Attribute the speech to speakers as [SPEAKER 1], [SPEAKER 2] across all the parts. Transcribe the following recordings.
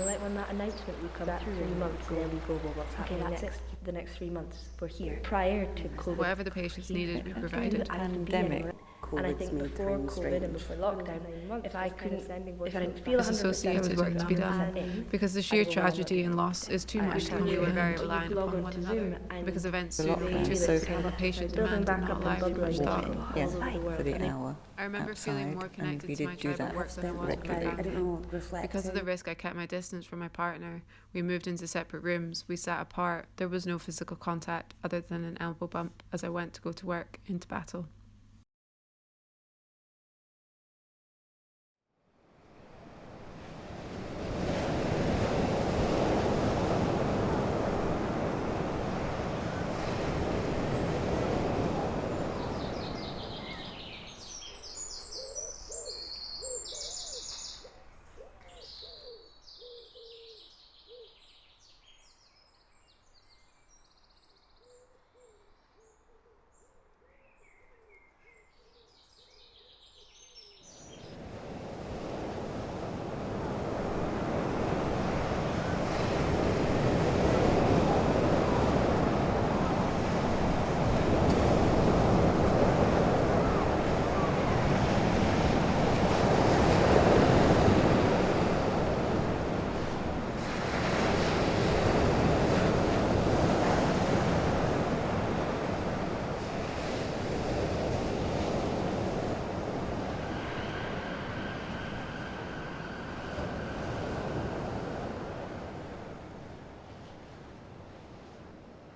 [SPEAKER 1] Like when that announcement would come through 3 months and then we go, well, what's happening next? The next 3 months we're here. Prior to COVID,
[SPEAKER 2] whatever the patients needed, we provided.
[SPEAKER 1] Pandemic. And I think before COVID and before lockdown, if I didn't feel 100%
[SPEAKER 2] associated work to be done, because the sheer tragedy and loss is too much to
[SPEAKER 3] We were very
[SPEAKER 2] comprehend.
[SPEAKER 3] reliant upon one another.
[SPEAKER 2] Because events
[SPEAKER 4] The
[SPEAKER 2] soon
[SPEAKER 4] lockdown
[SPEAKER 2] became
[SPEAKER 4] so
[SPEAKER 2] so patient demand did not allow for much thought.
[SPEAKER 4] Yes, for the hour.
[SPEAKER 2] I remember feeling more
[SPEAKER 4] outside, and
[SPEAKER 2] connected
[SPEAKER 4] we
[SPEAKER 2] to my
[SPEAKER 4] did do
[SPEAKER 2] tribe at
[SPEAKER 4] that
[SPEAKER 2] work than I was with my
[SPEAKER 4] regularly.
[SPEAKER 2] family. Because of the risk, I kept my distance from my partner. We moved into separate rooms. We sat apart. There was no physical contact other than an elbow bump as I went to go to work into battle.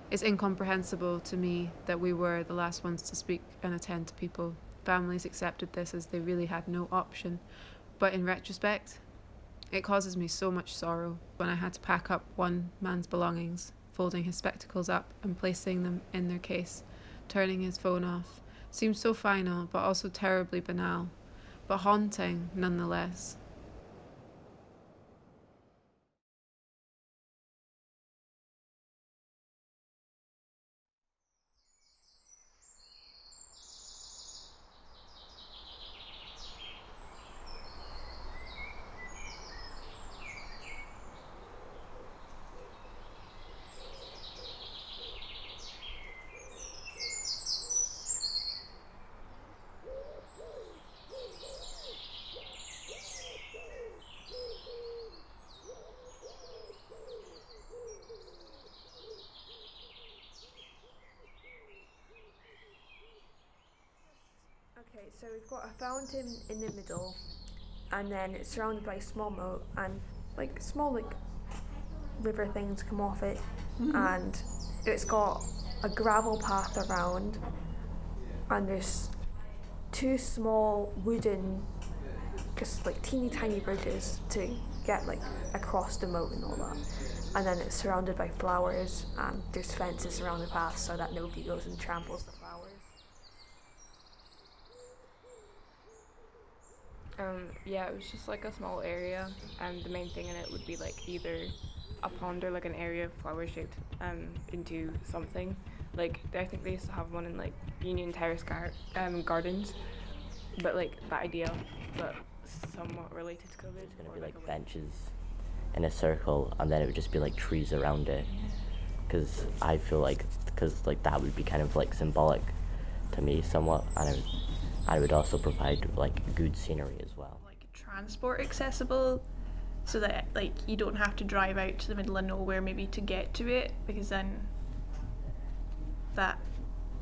[SPEAKER 2] It's incomprehensible to me that we were the last ones to speak and attend to people. Families accepted this as they really had no option. But in retrospect, it causes me so much sorrow when I had to pack up one man's belongings, folding his spectacles up and placing them in their case, turning his phone off. Seems so final, but also terribly banal, but haunting nonetheless.
[SPEAKER 5] Okay, so we've got a fountain in the middle, and then it's surrounded by a small moat, and small river things come off it, and it's got a gravel path around, and there's two small wooden, just teeny tiny bridges to get across the moat and all that, and then it's surrounded by flowers, and there's fences around the path so that nobody goes and tramples the flowers.
[SPEAKER 3] Yeah, it was just a small area, and the main thing in it would be either a pond or an area of flower shaped into something. I think they used to have one in Union Terrace Gardens, but that idea, but somewhat related to COVID.
[SPEAKER 6] It's gonna be benches in a circle, and then it would just be trees around it. Because I feel that would be kind of symbolic to me somewhat, and I would also provide good scenery as well.
[SPEAKER 7] Transport accessible, so that you don't have to drive out to the middle of nowhere maybe to get to it, because then that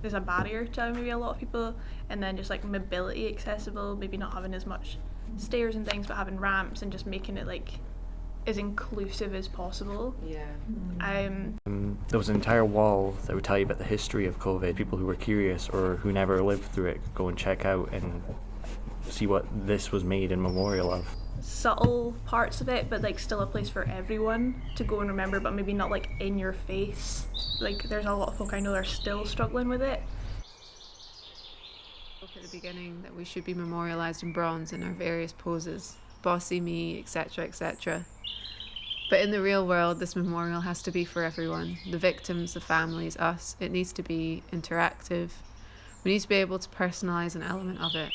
[SPEAKER 7] there's a barrier to maybe a lot of people. And then just mobility accessible, maybe not having as much stairs and things, but having ramps and just making it as inclusive as possible.
[SPEAKER 2] Yeah.
[SPEAKER 8] There was an entire wall that would tell you about the history of COVID. People who were curious or who never lived through it could go and check out and see what this was made in memorial of.
[SPEAKER 7] Subtle parts of it, but still a place for everyone to go and remember, but maybe not in your face. There's a lot of folk I know that are still struggling with it.
[SPEAKER 2] At the beginning that we should be memorialised in bronze in our various poses, bossy me, etc., etc. But in the real world, this memorial has to be for everyone. The victims, the families, us. It needs to be interactive. We need to be able to personalise an element of it.